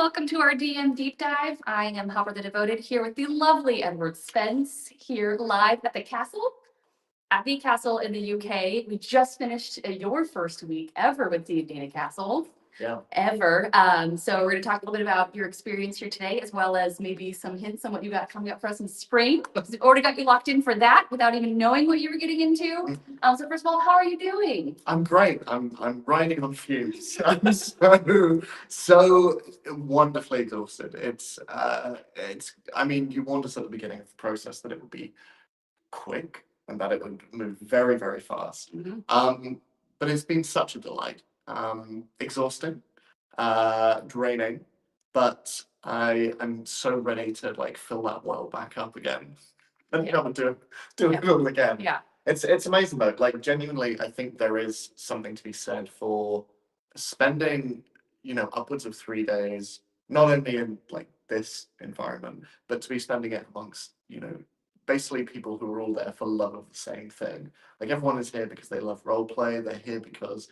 welcome to our DM Deep Dive. I am Hopper the Devoted here with the lovely Edward Spence here live at the castle in the UK. We just finished your first week ever with D&D in a Castle. Yeah. Ever. So we're going to talk a little bit about your experience here today, as well as maybe some hints on what you got coming up for us in spring. We've already got you locked in for that without even knowing what you were getting into. So first of all, how are you doing? I'm great. I'm riding on fumes. I'm so wonderfully exhausted. It's I mean, you warned us at the beginning of the process that it would be quick and that it would move very, very fast. But it's been such a delight. Exhausting, draining, but I am so ready to like fill that well back up again and come and do it all again. Yeah. It's amazing though. Like genuinely, I think there is something to be said for spending, upwards of 3 days, not only in like this environment, but to be spending it amongst, basically people who are all there for love of the same thing. Like everyone is here because they love role play. They're here because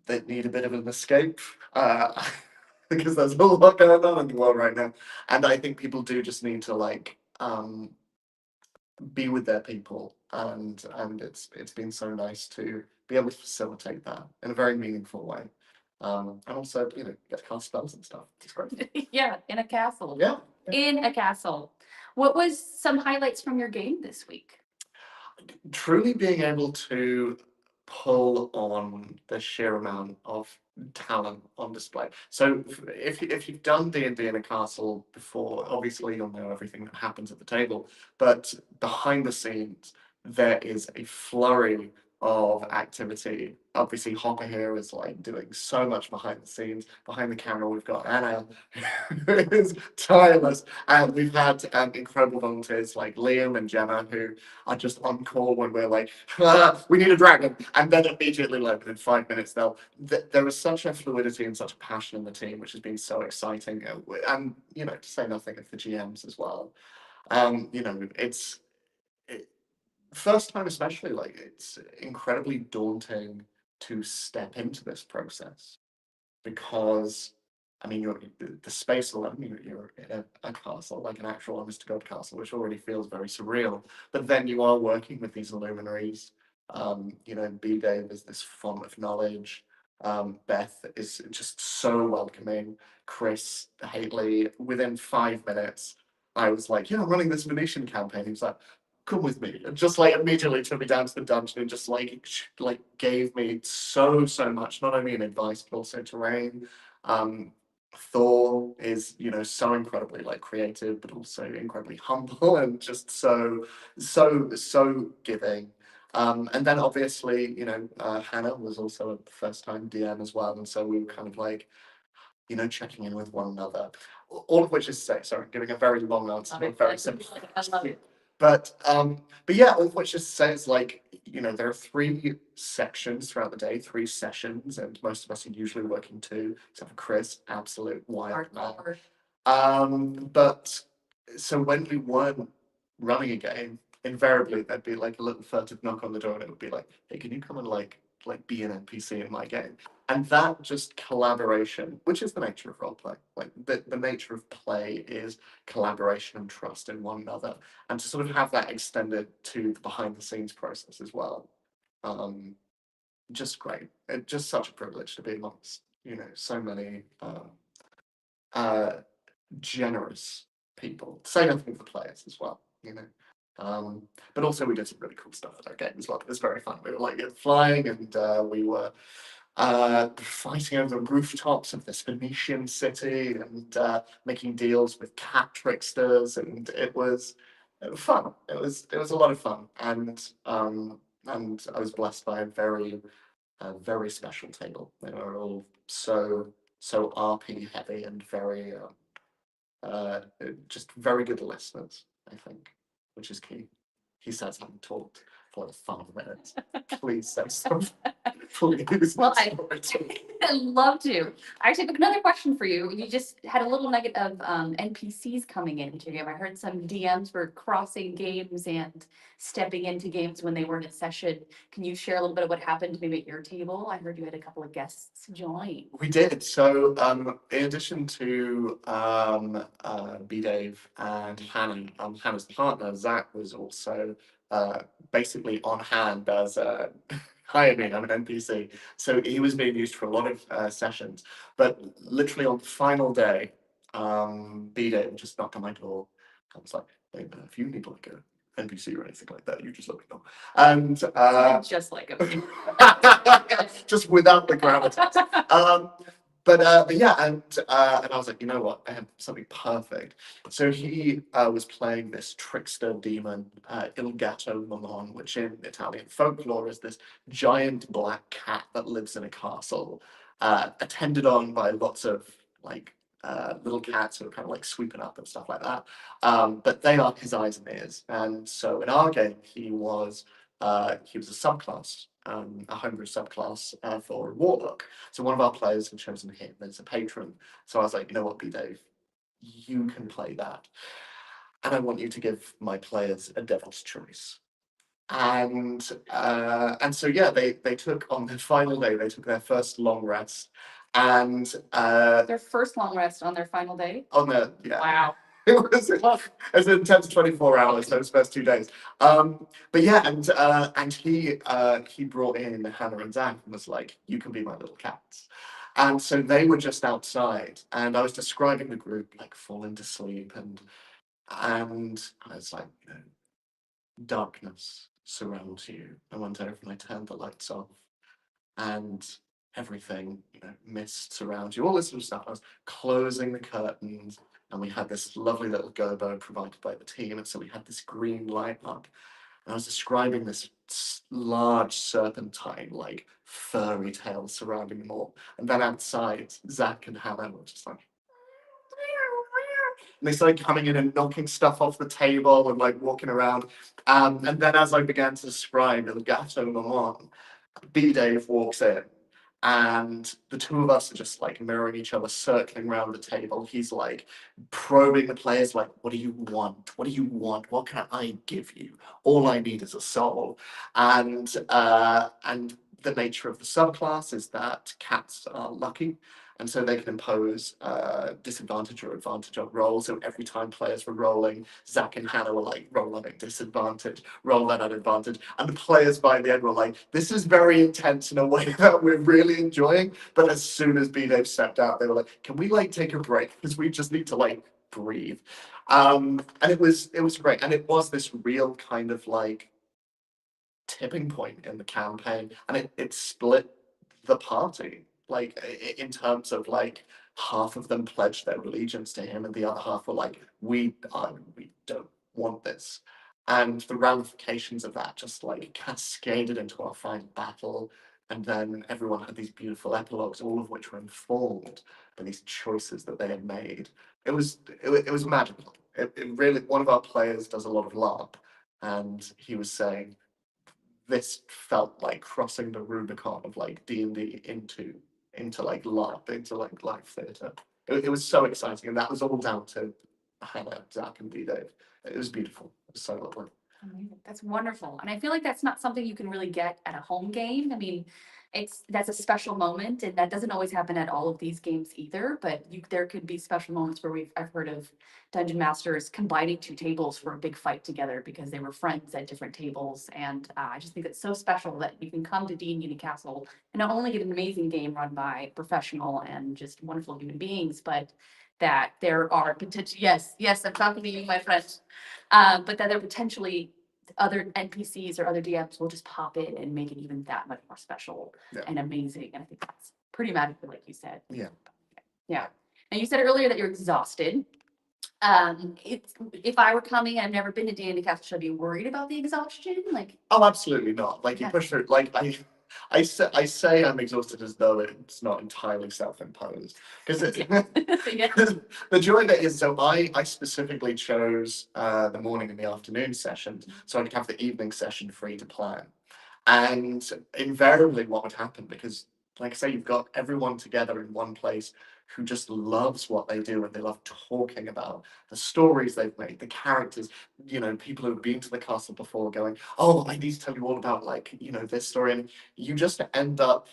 they need a bit of an escape. Because there's a lot going on in the world right now. And I think people do just need to like be with their people, and it's been so nice to be able to facilitate that in a very meaningful way, and also get to cast spells and stuff. It's great. Yeah, in a castle. Yeah. In a castle. What was some highlights from your game this week? Truly being able to pull on the sheer amount of talent on display. So if you've done D&D in a castle before, obviously you'll know everything that happens at the table, but behind the scenes there is a flurry of activity. Obviously Hopper here is like doing so much behind the scenes. Behind the camera we've got Anna who is tireless, and we've had incredible volunteers like Liam and Gemma who are just on call when we're like, we need a dragon, and then immediately, like within 5 minutes, there is such a fluidity and such a passion in the team, which has been so exciting, and to say nothing of the GMs as well. It's first time especially, like it's incredibly daunting to step into this process because I mean, the space alone, you're in a castle, like an actual honest to God castle, which already feels very surreal. But then you are working with these luminaries. B-Dave is this font of knowledge. Beth is just so welcoming. Chris, Haley, within 5 minutes, I was like, yeah, I'm running this Venetian campaign. He was like, come with me. And just like immediately took me down to the dungeon and just like gave me so much, not only in advice, but also terrain. Thor is, so incredibly like creative, but also incredibly humble and just so giving. And then obviously, Hannah was also a first time DM as well. And so we were kind of like, checking in with one another. All of which is to say, sorry, I'm giving a very long answer, not very simple. I love it. But yeah, all of which is to say is like, there are 3 sections throughout the day, 3 sessions, and most of us are usually working 2, except for Chris, absolute wild man. But so when we weren't running a game, invariably there'd be like a little furtive knock on the door and it would be like, hey, can you come and like be an NPC in my game? And that just collaboration, which is the nature of roleplay, like the nature of play is collaboration and trust in one another, and to sort of have that extended to the behind the scenes process as well. Just great. It's just such a privilege to be amongst, so many generous people. To say nothing of the players as well, But also we did some really cool stuff with our game as well. It was very fun. We were like flying and we were fighting over the rooftops of this Venetian city and making deals with cat tricksters, and it was fun. It was a lot of fun, and I was blessed by a very special table. They were all so RP heavy and very just very good listeners, I think, which is key. He says I haven't talked for like 5 minutes. Please say something. Please. Well, I'd love to. I actually have another question for you. You just had a little nugget of NPCs coming into your game. I heard some DMs were crossing games and stepping into games when they weren't in session. Can you share a little bit of what happened maybe at your table? I heard you had a couple of guests join. We did. So, in addition to B Dave and Hannah, Hannah's partner, Zach, was also basically on hand as hired me. I'm an NPC. So he was being used for a lot of sessions. But literally on the final day, B Dave just knocked on my door. I was like, hey, man, if you need like a NPC or anything like that, you just let me know. And Just like him. just without the gravitas. But yeah, and I was like, you know what, I have something perfect. So he was playing this trickster demon, Il Gatto Mamon, which in Italian folklore is this giant black cat that lives in a castle, attended on by lots of like little cats who are kind of like sweeping up and stuff like that. But they are his eyes and ears. And so in our game, he was a subclass, a homebrew subclass for Warlock. So one of our players had chosen him as a patron. So I was like, you know what, B Dave, you can play that. And I want you to give my players a devil's choice. And so yeah, they took on their final day, they took their first long rest. And Their first long rest on their final day. On the yeah. Wow. It was an intense 24 hours, those first 2 days. But yeah, and he brought in Hannah and Zach and was like, you can be my little cats. And so they were just outside, and I was describing the group like falling to sleep, and I was like, you know, darkness surrounds you. I went over and I turned the lights off, and everything, you know, mists around you, all this sort of stuff. I was closing the curtains, and we had this lovely little gobo provided by the team, and so we had this green light up, and I was describing this large serpentine, like furry tail surrounding them all, and then outside, Zach and Hannah were just like. And they started coming in and knocking stuff off the table and like walking around. And then as I began to describe the Gatto Mamon, B Dave walks in, and the two of us are just like mirroring each other, circling around the table. He's like probing the players, like, what do you want? What do you want? What can I give you? All I need is a soul. And the nature of the subclass is that cats are lucky. And so they can impose disadvantage or advantage on rolls. So every time players were rolling, Zach and Hannah were like, roll on at disadvantage, roll that at advantage. And the players by the end were like, this is very intense in a way that we're really enjoying. But as soon as B-Dave stepped out, they were like, can we like take a break? Because we just need to like breathe. And it was great. And it was this real kind of like tipping point in the campaign. And it split the party, like in terms of like half of them pledged their allegiance to him and the other half were like, we don't want this. And the ramifications of that just like cascaded into our final battle. And then everyone had these beautiful epilogues, all of which were informed by these choices that they had made. It was magical. It really, one of our players does a lot of LARP, and he was saying this felt like crossing the Rubicon of like D&D into like LARP, into like live theatre. It was so exciting, and that was all down to Hannah, Zach, and B Dave. It was beautiful. It was so lovely. Amazing. That's wonderful. And I feel like that's not something you can really get at a home game. I mean, that's a special moment, and that doesn't always happen at all of these games either. But there could be special moments where I've heard of dungeon masters combining two tables for a big fight together because they were friends at different tables. And I just think it's so special that you can come to D&D Castle and not only get an amazing game run by professional and just wonderful human beings, but that there are potential. Yes, I'm talking to you, my friend. But that there are potentially other NPCs or other DMs will just pop in and make it even that much more special and amazing. And I think that's pretty magical, like you said. Yeah. Yeah. And you said earlier that you're exhausted. If I were coming, I've never been to D&D Castle, should I be worried about the exhaustion? Like, oh, absolutely not. Like you push through. Like I say I'm exhausted as though it's not entirely self-imposed because the joy that is. So I specifically chose the morning and the afternoon sessions so I could have the evening session free to plan. And invariably, what would happen, because, like I say, you've got everyone together in one place who just loves what they do and they love talking about the stories they've made, the characters, people who've been to the castle before going, oh, I need to tell you all about, like, this story. And you just end up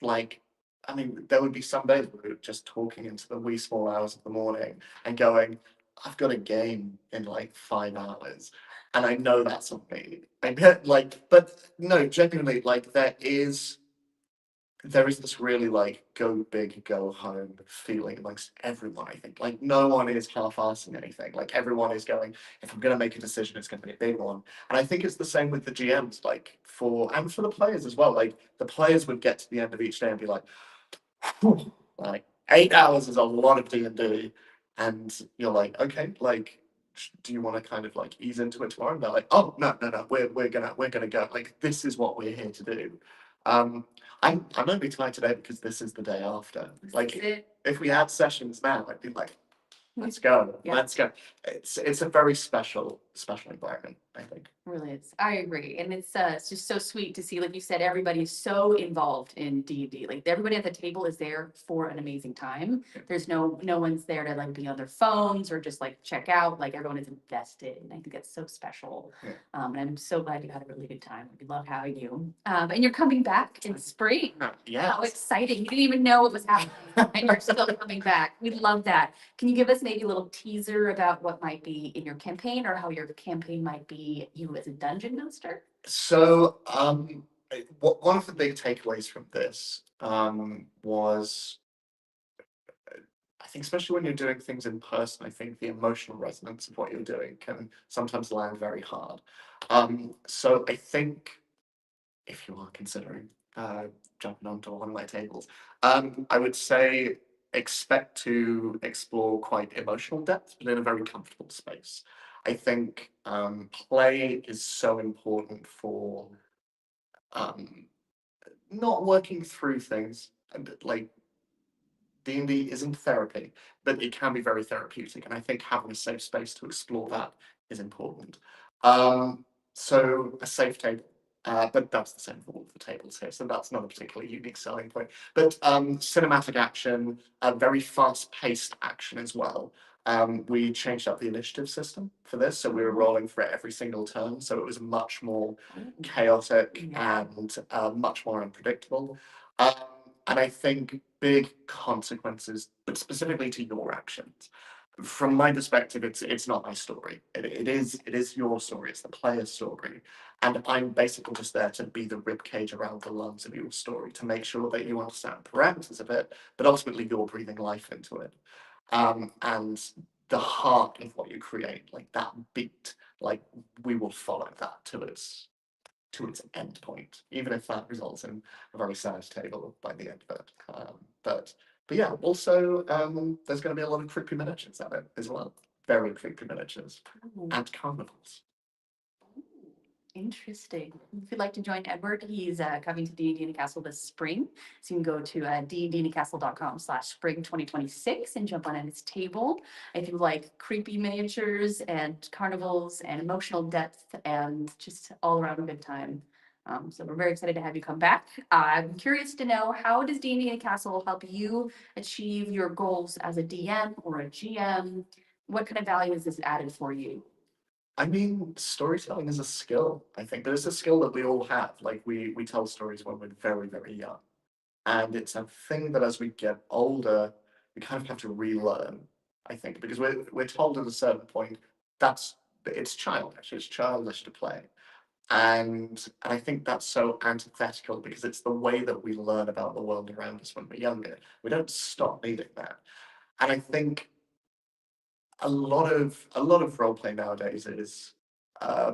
like, I mean, there would be some days where we were just talking into the wee small hours of the morning and going, I've got a game in like 5 hours. And I know that's not me. I get like, but no, genuinely, like there is this really like go big, go home feeling amongst everyone, I think. Like no one is half-assing anything. Like everyone is going, if I'm gonna make a decision, it's gonna be a big one. And I think it's the same with the GMs, like for the players as well. Like the players would get to the end of each day and be like 8 hours is a lot of D&D. And you're like, okay, like do you want to kind of like ease into it tomorrow? And they're like, oh no, we're gonna go. Like this is what we're here to do. Um, I'm only tired today because this is the day after. Like if we had sessions now, I'd be like, let's go, Yeah. let's go. It's a very special environment, I think. Really is. I agree. And it's just so sweet to see, like you said, everybody's so involved in D&D. Like everybody at the table is there for an amazing time. There's no one's there to like be on their phones or just like check out. Like everyone is invested. And I think that's so special. Yeah. And I'm so glad you had a really good time. We love having you. And you're coming back in spring. Yeah. How exciting. You didn't even know what was happening. And you're still coming back. We love that. Can you give us maybe a little teaser about what might be in your campaign or how your campaign might be you as a dungeon master? So, one of the big takeaways from this was, I think, especially when you're doing things in person, I think the emotional resonance of what you're doing can sometimes land very hard. So I think if you are considering jumping onto one of my tables, I would say expect to explore quite emotional depth, but in a very comfortable space. I think play is so important for um, not working through things. Like D&D isn't therapy, but it can be very therapeutic, and I think having a safe space to explore that is important. Um, so a safe table, but that's the same for all of the tables here, so that's not a particularly unique selling point. But cinematic action, very fast-paced action as well. We changed up the initiative system for this, so we were rolling for it every single turn, so it was much more chaotic and much more unpredictable. Um, and I think big consequences, but specifically to your actions. From my perspective, it's not my story. It is your story. It's the player's story, and I'm basically just there to be the ribcage around the lungs of your story to make sure that you understand the parameters of it, but ultimately you're breathing life into it. And the heart of what you create, like that beat, like we will follow that to its end point, even if that results in a very sad table by the end of it. But yeah, also there's going to be a lot of creepy miniatures at it as well. Very creepy miniatures and carnivals. Interesting. If you'd like to join Edward, he's coming to D&D in the Castle this spring. So you can go to dndcastle.com/spring 2026 and jump on his table. If you like creepy miniatures and carnivals and emotional depth and just all around a good time. So we're very excited to have you come back. I'm curious to know, how does D&D in the Castle help you achieve your goals as a DM or a GM? What kind of value is this added for you? I mean, storytelling is a skill, I think, but it's a skill that we all have. Like we tell stories when we're very, very young. And it's a thing that as we get older, we kind of have to relearn, I think, because we're told at a certain point that's it's childish, it's childish to play. And I think that's so antithetical because it's the way that we learn about the world around us when we're younger. We don't stop needing that. And I think a lot of role play nowadays is uh,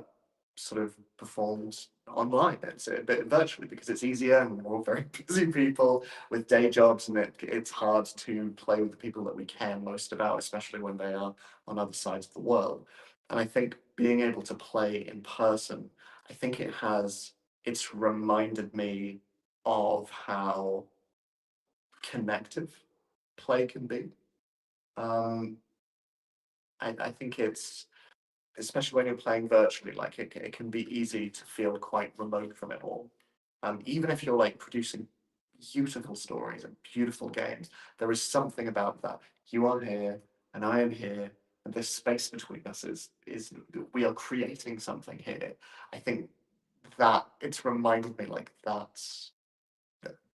sort of performed online. It's a bit virtually because it's easier and we're all very busy people with day jobs, and it's hard to play with the people that we care most about, especially when they are on other sides of the world. And I think being able to play in person, I think it's reminded me of how connective play can be. Um, I think it's especially when you're playing virtually, like it can be easy to feel quite remote from it all. Even if you're like producing beautiful stories and beautiful games, there is something about that. You are here and I am here, and this space between us is we are creating something here. I think that it's reminded me like that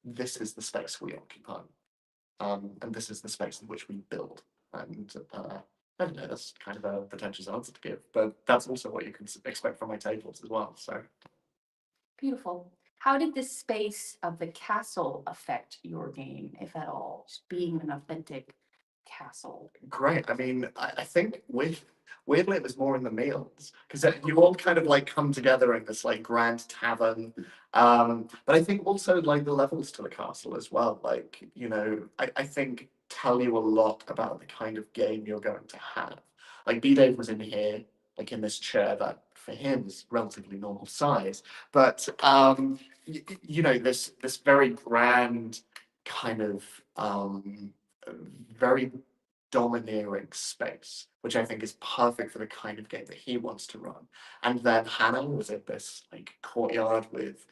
this is the space we occupy, and this is the space in which we build. And I don't know, that's kind of a pretentious answer to give, but that's also what you can expect from my tables as well. So Beautiful. How did the space of the castle affect your game, if at all? Just being an authentic castle. great. I mean, I think weirdly it was more in the meals because you all kind of like come together in this like grand tavern. But I think also like the levels to the castle as well. Like, you know, I think tell you a lot about the kind of game you're going to have. Like B Dave was in here, like in this chair that for him is relatively normal size. But you know, this very grand kind of very domineering space, which I think is perfect for the kind of game that he wants to run. And then Hannah was in this like courtyard with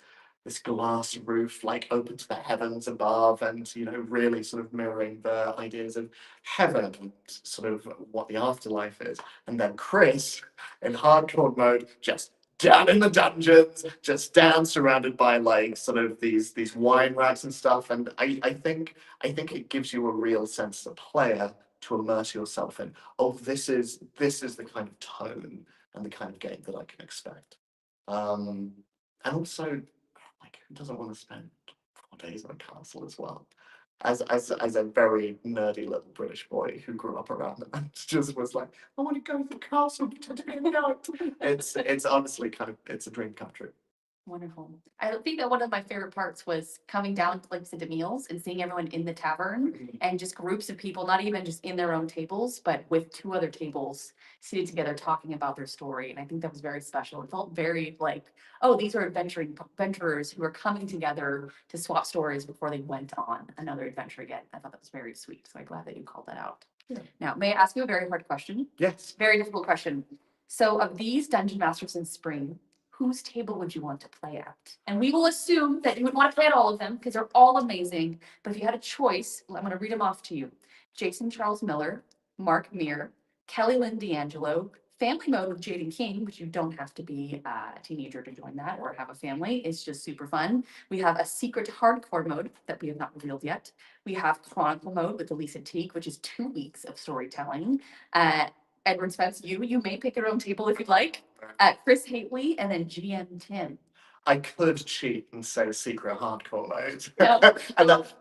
this glass roof, like open to the heavens above, and you know, really sort of mirroring the ideas of heaven and sort of what the afterlife is. And then Chris, in hardcore mode, just down in the dungeons, just down surrounded by like sort of these wine racks and stuff. And I think it gives you a real sense as a player to immerse yourself in. Oh, this is the kind of tone and the kind of game that I can expect. And also, like, who doesn't want to spend 4 days in a castle as well? As a very nerdy little British boy who grew up around them and just was like, I want to go to the castle today night. It's honestly kind of it's a dream come true. Wonderful. I think that one of my favorite parts was coming down to like you said, the meals and seeing everyone in the tavern and just groups of people, not even just in their own tables, but with two other tables seated together talking about their story. And I think that was very special. It felt very like, oh, these are adventurers who are coming together to swap stories before they went on another adventure again. I thought that was very sweet. So I'm glad that you called that out. Yeah. Now, may I ask you a very hard question? Yes. Very difficult question. So of these Dungeon Masters in Spring, whose table would you want to play at? And we will assume that you would want to play at all of them because they're all amazing. But if you had a choice, I'm going to read them off to you. Jason Charles Miller, Mark Meir, Kelly Lynn D'Angelo, Family Mode with Jaden King, which you don't have to be a teenager to join that or have a family. It's just super fun. We have a secret hardcore mode that we have not revealed yet. We have Chronicle mode with Elisa Teague, which is 2 weeks of storytelling. Edward Spence, you may pick your own table if you'd like. Chris Hately, and then GM Tim. I could cheat and say secret hardcore mode. No.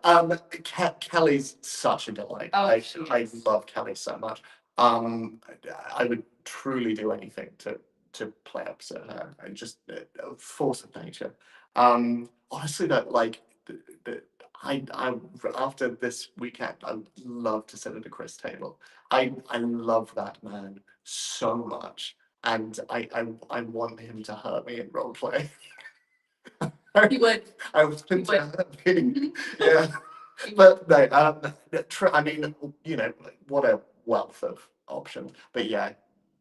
And Kelly's such a delight. Oh, I love Kelly so much. I would truly do anything to play opposite her. I just a force of nature. Honestly, that like I after this weekend, I would love to sit at a Chris table. I love that man so much, and I want him to hurt me in roleplay. You would. I was You would. thinking, yeah. But no, I mean, you know, what a wealth of options. But yeah,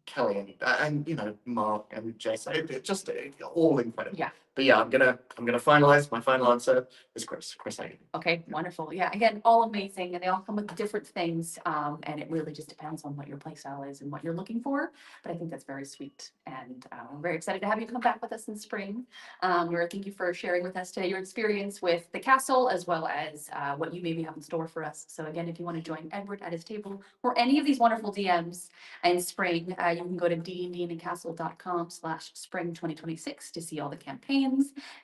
Kelly and you know, Mark and Jason, just all incredible. Yeah. But yeah, I'm gonna finalize my final answer is Chris Hagen. Okay, wonderful. Yeah, again, all amazing, and they all come with different things, and it really just depends on what your play style is and what you're looking for. But I think that's very sweet, and I'm very excited to have you come back with us in spring. Thank you for sharing with us today your experience with the castle as well as what you maybe have in store for us. So again, if you want to join Edward at his table or any of these wonderful DMs in spring, you can go to dndandcastle.com/spring2026 to see all the campaigns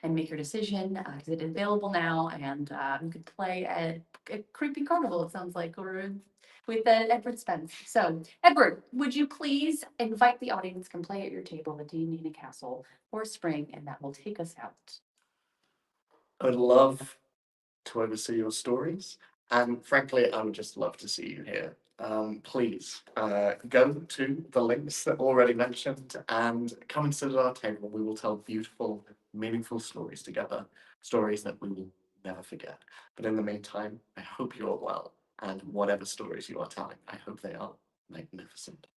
and make your decision because it is available now, and you could play at a creepy carnival, it sounds like, or with Edward Spence. So Edward, would you please invite the audience can play at your table at D&D in a Castle for spring, and that will take us out. I'd love to oversee your stories, and frankly, I would just love to see you here. Please go to the links that already mentioned and come and sit at our table. We will tell beautiful, meaningful stories together, stories that we will never forget. But in the meantime, I hope you are well, and whatever stories you are telling, I hope they are magnificent.